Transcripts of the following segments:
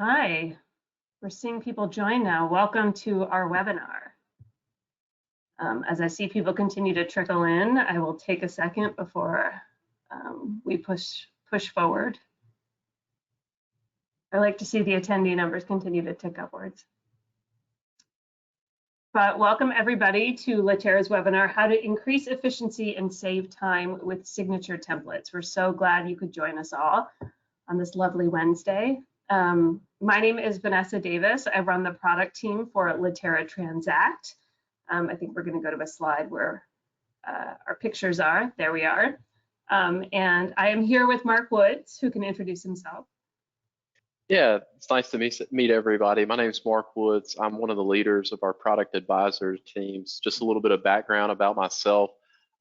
Hi, we're seeing people join now. Welcome to our webinar. As I see people continue to trickle in, I will take a second before we push forward. I like to see the attendee numbers continue to tick upwards. But welcome everybody to Litera's webinar, How to Increase Efficiency and Save Time with Signature Templates. We're so glad you could join us all on this lovely Wednesday. My name is Vanessa Davis. I run the product team for Litera Transact. I think we're going to go to a slide where our pictures are. There we are. And I am here with Mark Woods, who can introduce himself. Yeah, it's nice to meet everybody. My name is Mark Woods. I'm one of the leaders of our product advisor teams. Just a little bit of background about myself.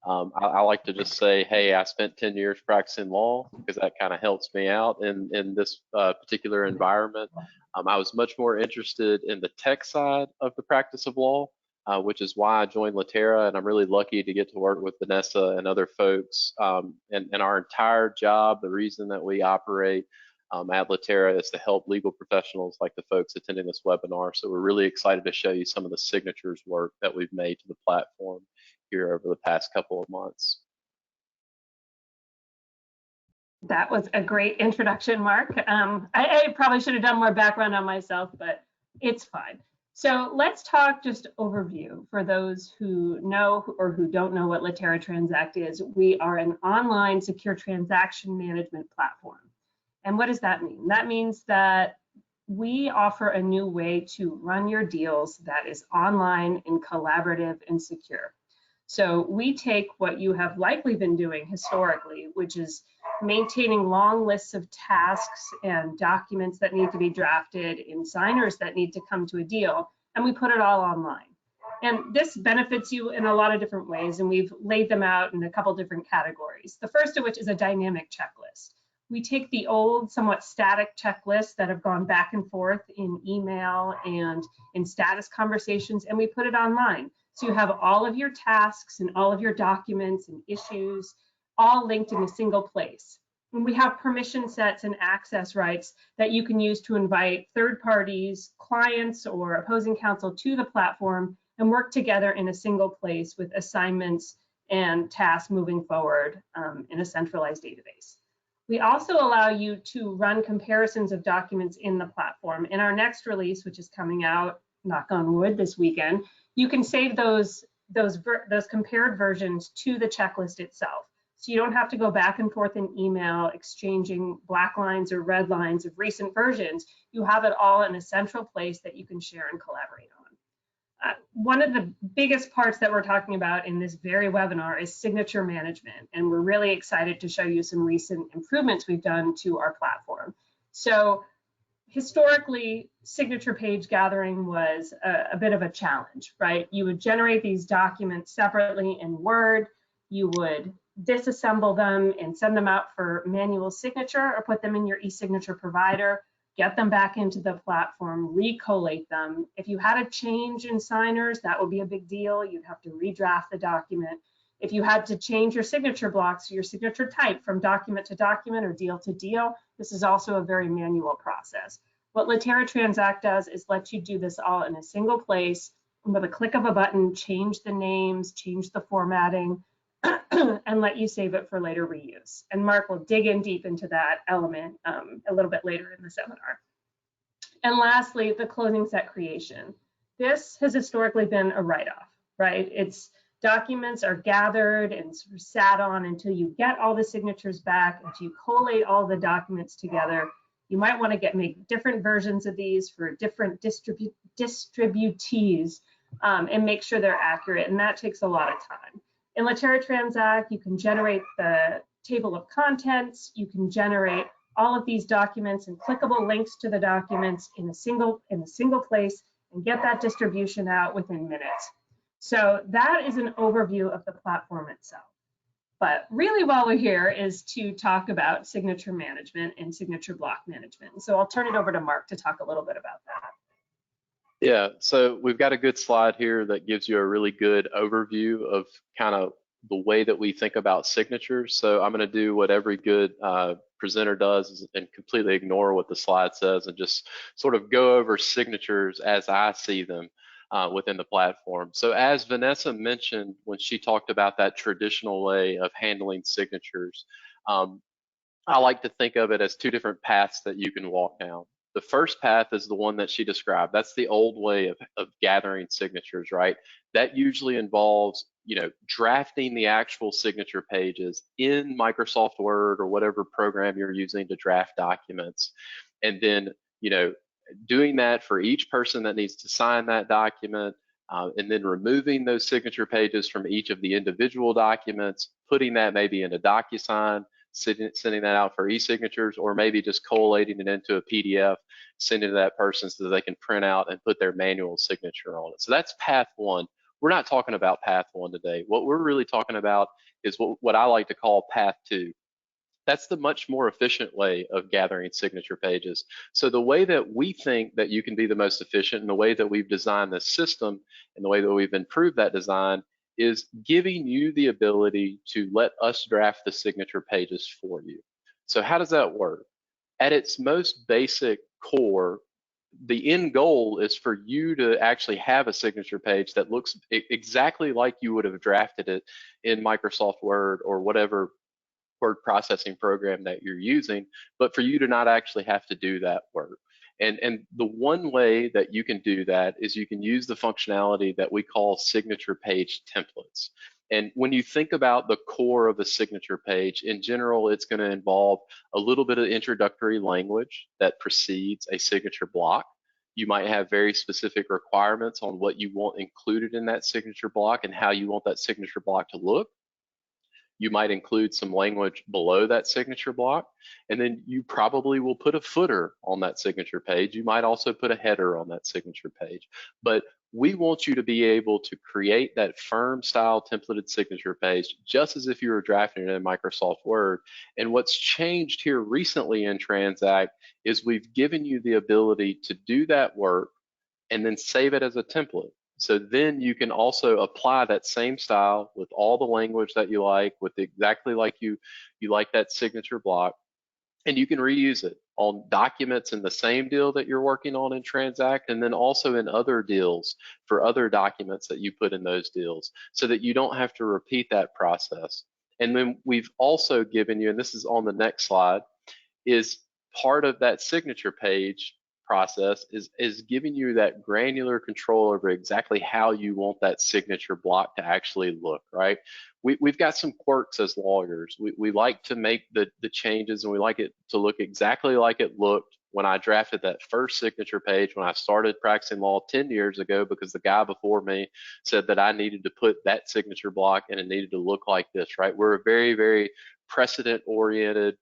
I like to just say, hey, I spent 10 years practicing law because that kind of helps me out in this particular environment. I was much more interested in the tech side of the practice of law, which is why I joined Litera, and I'm really lucky to get to work with Vanessa and other folks. And our entire job, the reason that we operate at Litera is to help legal professionals like the folks attending this webinar. So we're really excited to show you some of the signatures work that we've made to the platform here over the past couple of months. That was a great introduction, Mark. I probably should have done more background on myself, but it's fine. So let's talk just overview for those who know or who don't know what Litera Transact is. We are an online secure transaction management platform. And what does that mean? That means that we offer a new way to run your deals that is online and collaborative and secure. So we take what you have likely been doing historically, which is maintaining long lists of tasks and documents that need to be drafted and signers that need to come to a deal, and we put it all online. And this benefits you in a lot of different ways, and we've laid them out in a couple different categories. The first of which is a dynamic checklist. We take the old, somewhat static checklists that have gone back and forth in email and in status conversations, and we put it online. So you have all of your tasks and all of your documents and issues all linked in a single place. And we have permission sets and access rights that you can use to invite third parties, clients, or opposing counsel to the platform and work together in a single place with assignments and tasks moving forward in a centralized database. We also allow you to run comparisons of documents in the platform. In our next release, which is coming out, knock on wood, this weekend, you can save those compared versions to the checklist itself. So you don't have to go back and forth in email, exchanging black lines or red lines of recent versions. You have it all in a central place that you can share and collaborate on. One of the biggest parts that we're talking about in this very webinar is signature management, and we're really excited to show you some recent improvements we've done to our platform. So historically, signature page gathering was a bit of a challenge, right? You would generate these documents separately in Word, you would disassemble them and send them out for manual signature or put them in your e-signature provider, get them back into the platform, recollate them. If you had a change in signers, that would be a big deal. You'd have to redraft the document. If you had to change your signature blocks, your signature type from document to document or deal to deal, this is also a very manual process. What Litera Transact does is let you do this all in a single place, and with a click of a button, change the names, change the formatting, and let you save it for later reuse. And Mark will dig in deep into that element a little bit later in the seminar. And lastly, the closing set creation. This has historically been a write-off, right? It's documents are gathered and sort of sat on until you get all the signatures back, until you collate all the documents together. You might want to make different versions of these for different distributees and make sure they're accurate, and that takes a lot of time. In Litera Transact, you can generate the table of contents, you can generate all of these documents and clickable links to the documents in a single place and get that distribution out within minutes. So that is an overview of the platform itself. But really while we're here is to talk about signature management and signature block management. So I'll turn it over to Mark to talk a little bit about that. Yeah, so we've got a good slide here that gives you a really good overview of kind of the way that we think about signatures. So I'm going to do what every good presenter does is and completely ignore what the slide says and just sort of go over signatures as I see them within the platform. So as Vanessa mentioned when she talked about that traditional way of handling signatures, I like to think of it as two different paths that you can walk down. The first path is the one that she described. That's the old way of gathering signatures, right? That usually involves, drafting the actual signature pages in Microsoft Word or whatever program you're using to draft documents. And then, doing that for each person that needs to sign that document, and then removing those signature pages from each of the individual documents, putting that maybe in a DocuSign, sending that out for e-signatures, or maybe just collating it into a PDF, sending to that person so that they can print out and put their manual signature on it. So that's path one. We're not talking about path one today. What we're really talking about is what I like to call path two. That's the much more efficient way of gathering signature pages. So the way that we think that you can be the most efficient and the way that we've designed this system and the way that we've improved that design is giving you the ability to let us draft the signature pages for you. So how does that work? At its most basic core, the end goal is for you to actually have a signature page that looks exactly like you would have drafted it in Microsoft Word or whatever word processing program that you're using, but for you to not actually have to do that work. And the one way that you can do that is you can use the functionality that we call signature page templates. And when you think about the core of a signature page, in general, it's going to involve a little bit of introductory language that precedes a signature block. You might have very specific requirements on what you want included in that signature block and how you want that signature block to look. You might include some language below that signature block, and then you probably will put a footer on that signature page. You might also put a header on that signature page. But we want you to be able to create that firm style templated signature page just as if you were drafting it in Microsoft Word. And what's changed here recently in Transact is we've given you the ability to do that work and then save it as a template. So then you can also apply that same style with all the language that you like, with exactly like you like that signature block, and you can reuse it on documents in the same deal that you're working on in Transact, and then also in other deals for other documents that you put in those deals, so that you don't have to repeat that process. And then we've also given you, and this is on the next slide, is part of that signature page process is giving you that granular control over exactly how you want that signature block to actually look, right? We've got some quirks as lawyers. We like to make the changes, and we like it to look exactly like it looked when I drafted that first signature page when I started practicing law 10 years ago, because the guy before me said that I needed to put that signature block and it needed to look like this, right? We're a very, very precedent-oriented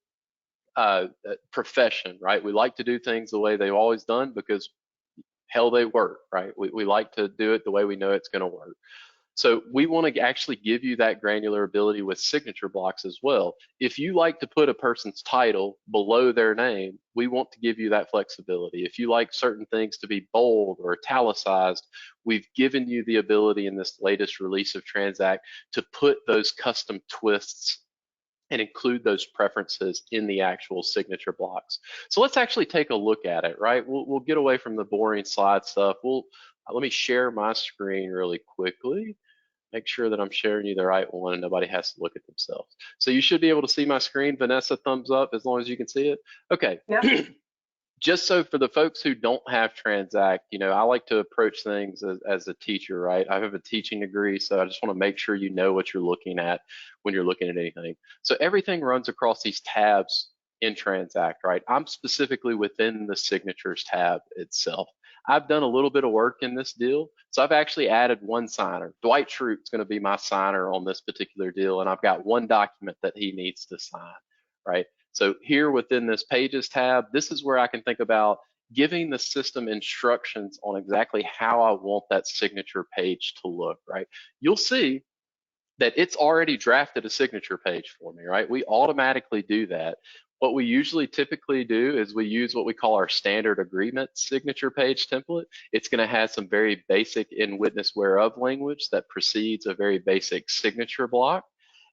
profession, right? We like to do things the way they've always done because hell, they work, right? We like to do it the way we know it's going to work. So we want to actually give you that granular ability with signature blocks as well. If you like to put a person's title below their name, we want to give you that flexibility. If you like certain things to be bold or italicized, we've given you the ability in this latest release of Transact to put those custom twists and include those preferences in the actual signature blocks. So let's actually take a look at it, right? We'll get away from the boring slide stuff. Let me share my screen really quickly. Make sure that I'm sharing you the right one and nobody has to look at themselves. So you should be able to see my screen. Vanessa, thumbs up as long as you can see it. Okay. Yep. Just so for the folks who don't have Transact, I like to approach things as a teacher, right? I have a teaching degree, so I just want to make sure you know what you're looking at when you're looking at anything. So everything runs across these tabs in Transact, right? I'm specifically within the signatures tab itself. I've done a little bit of work in this deal, so I've actually added one signer. Dwight Schrute's going to be my signer on this particular deal, and I've got one document that he needs to sign, right? So here within this Pages tab, this is where I can think about giving the system instructions on exactly how I want that signature page to look, right? You'll see that it's already drafted a signature page for me, right? We automatically do that. What we usually typically do is we use what we call our standard agreement signature page template. It's going to have some very basic in witness whereof language that precedes a very basic signature block.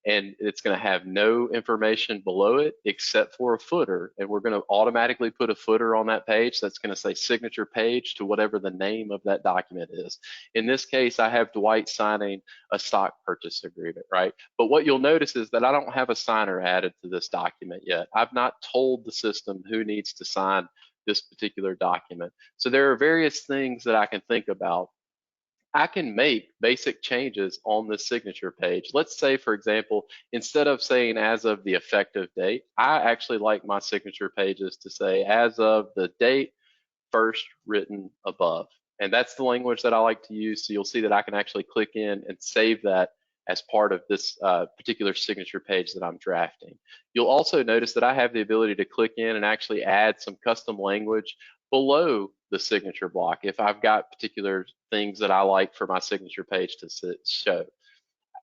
and it's going to have no information below it except for a footer. And we're going to automatically put a footer on that page that's going to say signature page to whatever the name of that document is. In this case, I have Dwight signing a stock purchase agreement, right? But what you'll notice is that I don't have a signer added to this document yet. I've not told the system who needs to sign this particular document. So there are various things that I can think about. I can make basic changes on this signature page. Let's say, for example, instead of saying as of the effective date, I actually like my signature pages to say as of the date first written above. And that's the language that I like to use. So you'll see that I can actually click in and save that as part of this particular signature page that I'm drafting. You'll also notice that I have the ability to click in and actually add some custom language below the signature block if I've got particular things that I like for my signature page to show.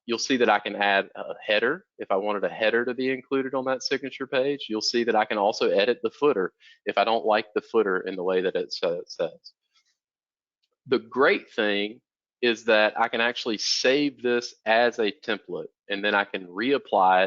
You'll see that I can add a header if I wanted a header to be included on that signature page. You'll see that I can also edit the footer if I don't like the footer in the way that it says. The great thing is that I can actually save this as a template, and then I can reapply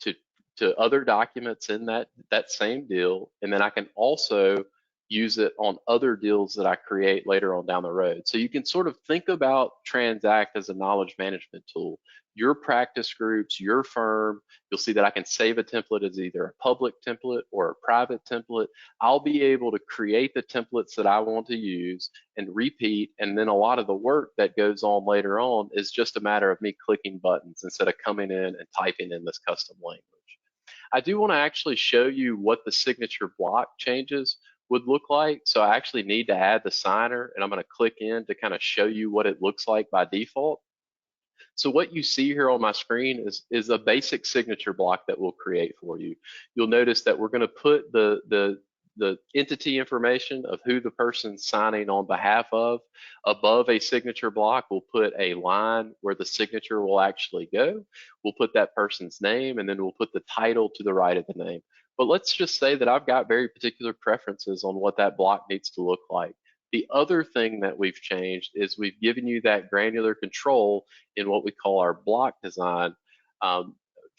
it to other documents in that same deal, and then I can also use it on other deals that I create later on down the road. So you can sort of think about Transact as a knowledge management tool. Your practice groups, your firm, you'll see that I can save a template as either a public template or a private template. I'll be able to create the templates that I want to use and repeat, and then a lot of the work that goes on later on is just a matter of me clicking buttons instead of coming in and typing in this custom language. I do want to actually show you what the signature block changes would look like. So I actually need to add the signer, and I'm going to click in to kind of show you what it looks like by default. So what you see here on my screen is a basic signature block that we'll create for you. You'll notice that we're going to put the entity information of who the person's signing on behalf of above a signature block. We'll put a line where the signature will actually go. We'll put that person's name, and then we'll put the title to the right of the name. But let's just say that I've got very particular preferences on what that block needs to look like. The other thing that we've changed is we've given you that granular control in what we call our block design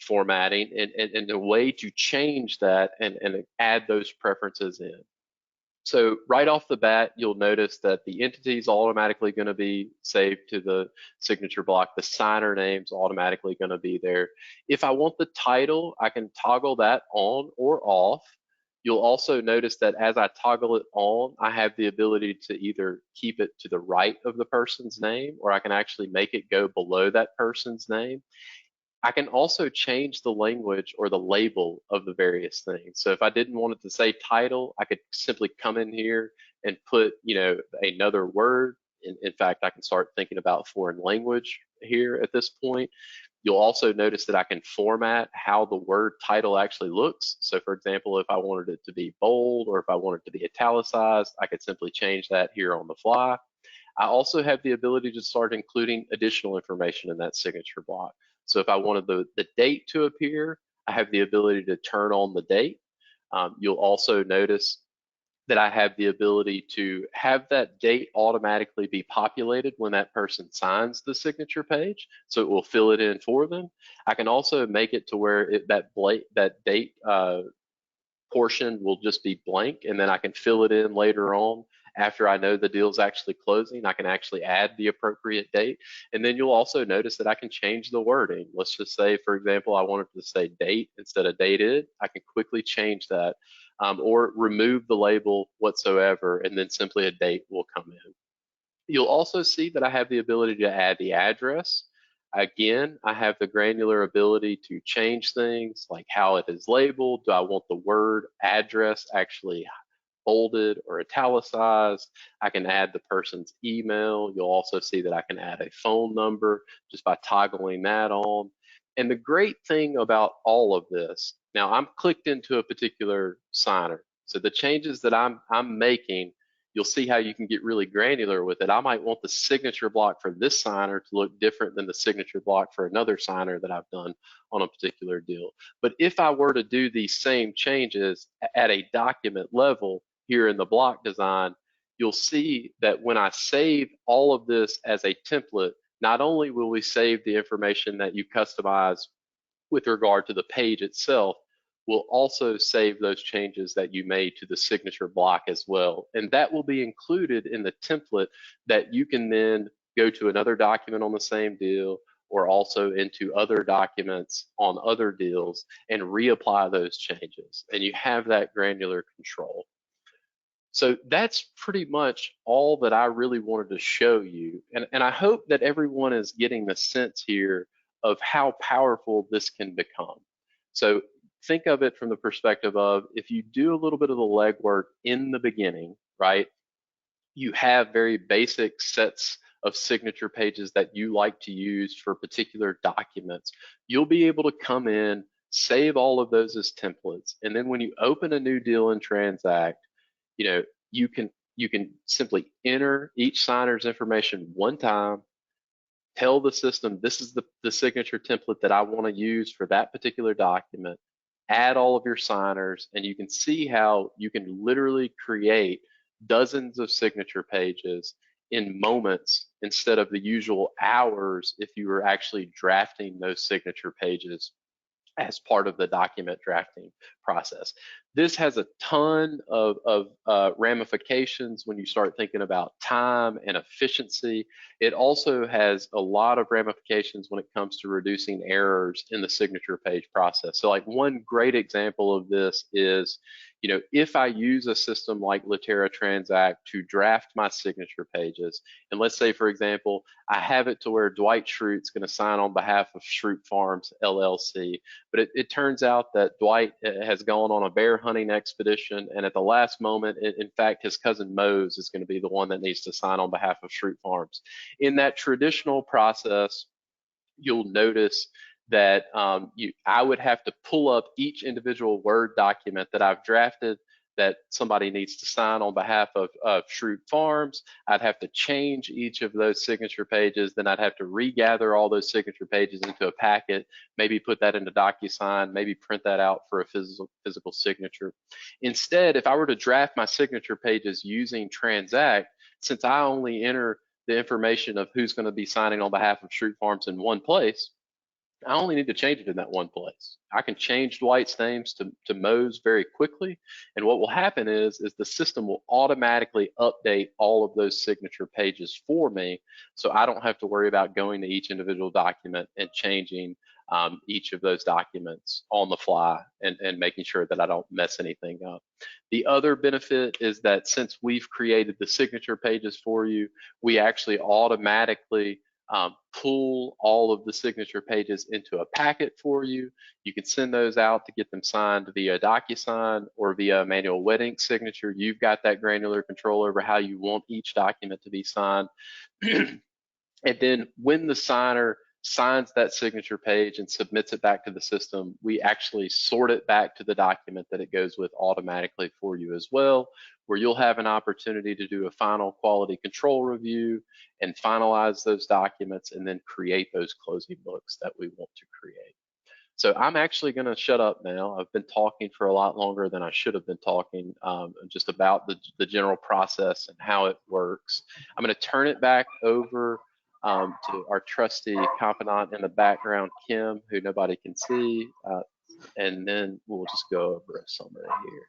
formatting and a way to change that and add those preferences in. So right off the bat, you'll notice that the entity is automatically going to be saved to the signature block. The signer name's automatically going to be there. If I want the title, I can toggle that on or off. You'll also notice that as I toggle it on, I have the ability to either keep it to the right of the person's name, or I can actually make it go below that person's name. I can also change the language or the label of the various things. So if I didn't want it to say title, I could simply come in here and put, another word. In fact, I can start thinking about foreign language here at this point. You'll also notice that I can format how the word title actually looks. So for example, if I wanted it to be bold or if I wanted it to be italicized, I could simply change that here on the fly. I also have the ability to start including additional information in that signature block. So if I wanted the date to appear, I have the ability to turn on the date. You'll also notice that I have the ability to have that date automatically be populated when that person signs the signature page, so it will fill it in for them. I can also make it to where that date portion will just be blank, and then I can fill it in later on after I know the deal's actually closing. I can actually add the appropriate date, and then you'll also notice that I can change the wording. Let's just say, for example, I wanted to say date instead of dated. I can quickly change that. Or remove the label whatsoever, and then simply a date will come in. You'll also see that I have the ability to add the address. Again, I have the granular ability to change things like how it is labeled. Do I want the word address actually bolded or italicized? I can add the person's email. You'll also see that I can add a phone number just by toggling that on. And the great thing about all of this, now I'm clicked into a particular signer. So the changes that I'm making, you'll see how you can get really granular with it. I might want the signature block for this signer to look different than the signature block for another signer that I've done on a particular deal. But if I were to do these same changes at a document level here in the block design, you'll see that when I save all of this as a template, not only will we save the information that you customize with regard to the page itself will also save those changes that you made to the signature block as well. And that will be included in the template that you can then go to another document on the same deal, or also into other documents on other deals and reapply those changes. And you have that granular control. So that's pretty much all that I really wanted to show you. And I hope that everyone is getting the sense here of how powerful this can become. So think of it from the perspective of, if you do a little bit of the legwork in the beginning, right, you have very basic sets of signature pages that you like to use for particular documents. You'll be able to come in, save all of those as templates, and then when you open a new deal in Transact, you know, you can simply enter each signer's information one time, tell the system this is the signature template that I want to use for that particular document, add all of your signers, and you can see how you can literally create dozens of signature pages in moments instead of the usual hours if you were actually drafting those signature pages as part of the document drafting process. This has a ton of ramifications when you start thinking about time and efficiency. It also has a lot of ramifications when it comes to reducing errors in the signature page process. So like one great example of this is, you know, if I use a system like Litera Transact to draft my signature pages, and let's say, for example, I have it to where Dwight Schrute's going to sign on behalf of Schrute Farms LLC, but it turns out that Dwight has gone on a bear hunting expedition, and at the last moment, in fact, his cousin Mose is going to be the one that needs to sign on behalf of Schrute Farms. In that traditional process, you'll notice that I would have to pull up each individual Word document that I've drafted that somebody needs to sign on behalf of Schrute Farms. I'd have to change each of those signature pages. Then I'd have to regather all those signature pages into a packet, maybe put that into DocuSign, maybe print that out for a physical signature. Instead, if I were to draft my signature pages using Transact, since I only enter the information of who's going to be signing on behalf of Schrute Farms in one place, I only need to change it in that one place. I can change Dwight's names to Mose very quickly, and what will happen is the system will automatically update all of those signature pages for me, so I don't have to worry about going to each individual document and changing each of those documents on the fly and making sure that I don't mess anything up. The other benefit is that since we've created the signature pages for you, we actually automatically pull all of the signature pages into a packet for you. You can send those out to get them signed via DocuSign or via manual wet ink signature. You've got that granular control over how you want each document to be signed. And then when the signer signs that signature page and submits it back to the system, we actually sort it back to the document that it goes with automatically for you as well, where you'll have an opportunity to do a final quality control review and finalize those documents and then create those closing books that we want to create. So I'm actually going to shut up now. I've been talking for a lot longer than I should have been talking, just about the general process and how it works. I'm going to turn it back over to our trusty confidant in the background, Kim, who nobody can see, and then we'll just go over a summary here.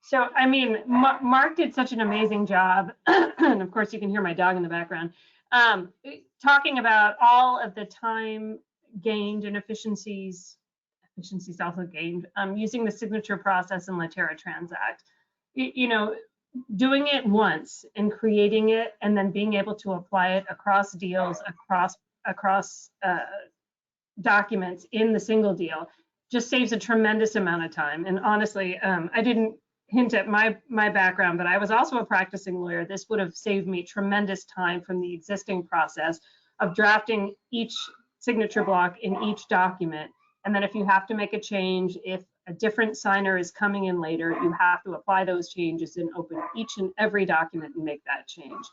So, I mean, Mark did such an amazing job, and of course you can hear my dog in the background, talking about all of the time gained and efficiencies also gained using the signature process in Litera Transact. You know, doing it once and creating it and then being able to apply it across deals, across documents in the single deal just saves a tremendous amount of time. And honestly, I didn't hint at my background, but I was also a practicing lawyer. This would have saved me tremendous time from the existing process of drafting each signature block in each document. And then if you have to make a change, if a different signer is coming in later, you have to apply those changes and open each and every document and make that change.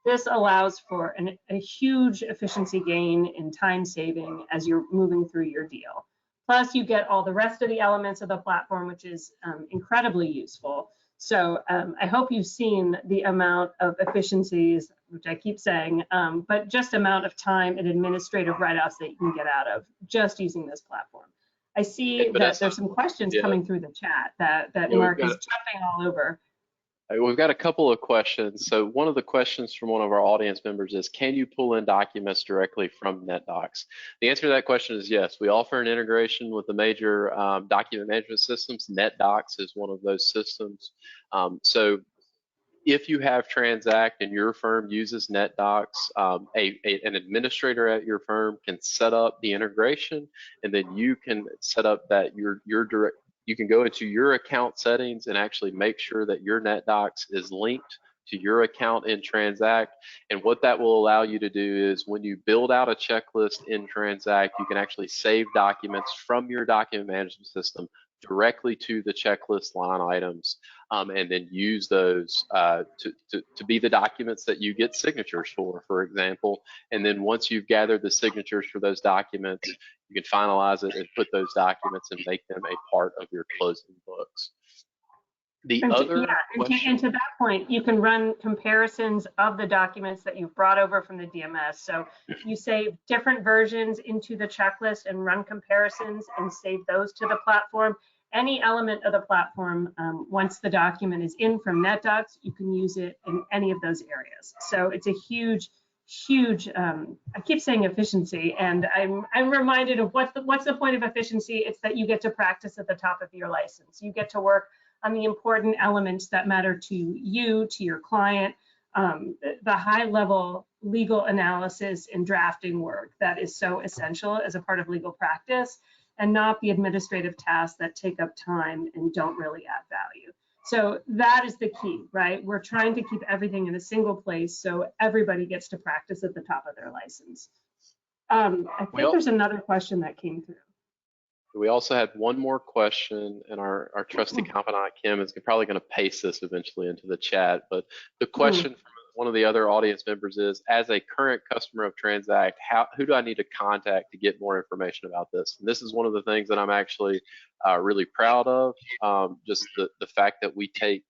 This allows for a huge efficiency gain in time saving as you're moving through your deal. Plus, you get all the rest of the elements of the platform, which is incredibly useful. So I hope you've seen the amount of efficiencies, which I keep saying, but just amount of time and administrative write-offs that you can get out of just using this platform. I see that there's some questions coming through the chat that Mark is jumping all over. We've got a couple of questions. So one of the questions from one of our audience members is, can you pull in documents directly from NetDocs? The answer to that question is yes. We offer an integration with the major document management systems. NetDocs is one of those systems. So if you have Transact and your firm uses NetDocs, an administrator at your firm can set up the integration, and then you can set up that you can go into your account settings and actually make sure that your NetDocs is linked to your account in Transact. And what that will allow you to do is when you build out a checklist in Transact, you can actually save documents from your document management system directly to the checklist line items, and then use those to be the documents that you get signatures for example. And then once you've gathered the signatures for those documents, you can finalize it and put those documents and make them a part of your closing books. And to that point, you can run comparisons of the documents that you've brought over from the DMS. So you save different versions into the checklist and run comparisons and save those to the platform. Any element of the platform, once the document is in from NetDocs, you can use it in any of those areas. So it's a huge, I keep saying efficiency, and I'm reminded of what's the point of efficiency? It's that you get to practice at the top of your license. You get to work on the important elements that matter to you, to your client, the high level legal analysis and drafting work that is so essential as a part of legal practice, and not the administrative tasks that take up time and don't really add value. So that is the key, right? We're trying to keep everything in a single place so everybody gets to practice at the top of their license. I think there's another question that came through. We also had one more question, and our trusty confidant, Kim, is probably going to paste this eventually into the chat. But the question from one of the other audience members is, as a current customer of Transact, who do I need to contact to get more information about this? And this is one of the things that I'm actually really proud of, just the fact that we take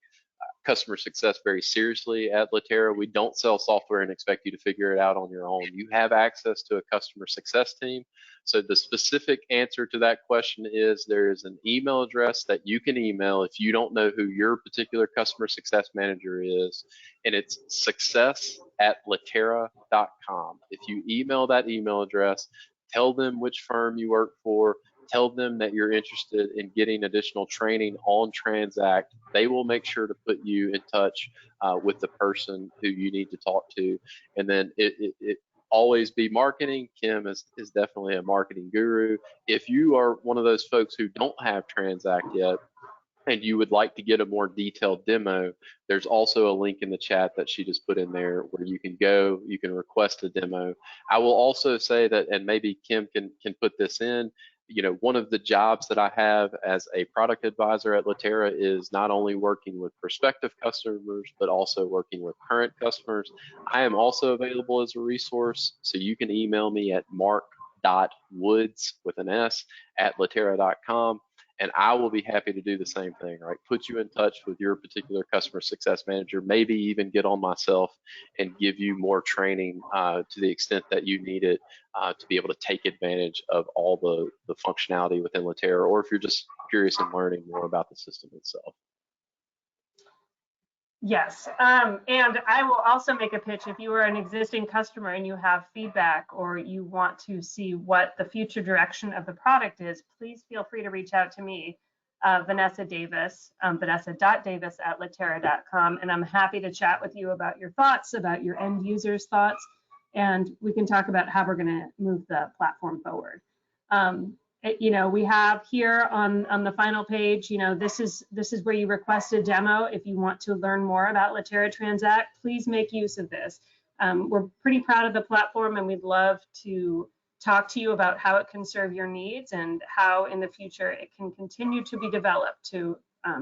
customer success very seriously at Litera. We don't sell software and expect you to figure it out on your own. You have access to a customer success team. So the specific answer to that question is there is an email address that you can email if you don't know who your particular customer success manager is, and it's success@litera.com. If you email that email address, tell them which firm you work for, tell them that you're interested in getting additional training on Transact, they will make sure to put you in touch with the person who you need to talk to. And then it always be marketing. Kim is definitely a marketing guru. If you are one of those folks who don't have Transact yet, and you would like to get a more detailed demo, there's also a link in the chat that she just put in there where you can go, you can request a demo. I will also say that, and maybe Kim can put this in, one of the jobs that I have as a product advisor at Litera is not only working with prospective customers, but also working with current customers. I am also available as a resource, so you can email me at mark.woods with an S @litera.com. And I will be happy to do the same thing, right? Put you in touch with your particular customer success manager, maybe even get on myself and give you more training to the extent that you need it to be able to take advantage of all the functionality within Litera, or if you're just curious and learning more about the system itself. Yes, and I will also make a pitch. If you are an existing customer and you have feedback or you want to see what the future direction of the product is, please feel free to reach out to me, Vanessa Davis, vanessa.davis@litera.com, and I'm happy to chat with you about your thoughts, about your end users' thoughts, and we can talk about how we're going to move the platform forward. We have here on the final page, this is where you request a demo. If you want to learn more about Litera Transact, please make use of this. We're pretty proud of the platform, and we'd love to talk to you about how it can serve your needs and how in the future it can continue to be developed to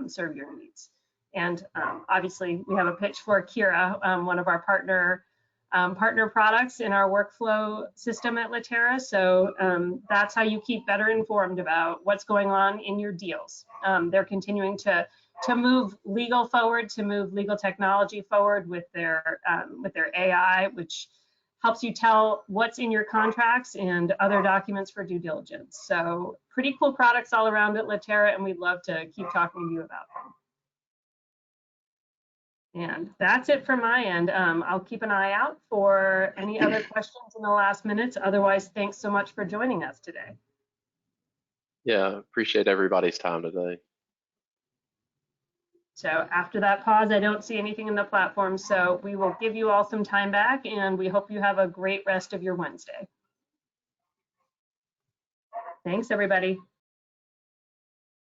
serve your needs. And obviously we have a pitch for Kira, one of our partner partner products in our workflow system at Litera. So that's how you keep better informed about what's going on in your deals. They're continuing to move legal forward, to move legal technology forward with their AI, which helps you tell what's in your contracts and other documents for due diligence. So pretty cool products all around at Litera, and we'd love to keep talking to you about them. And that's it from my end. I'll keep an eye out for any other questions in the last minutes. Otherwise, thanks so much for joining us today. Yeah, appreciate everybody's time today. So after that pause, I don't see anything in the platform, so we will give you all some time back, and we hope you have a great rest of your Wednesday. Thanks, everybody.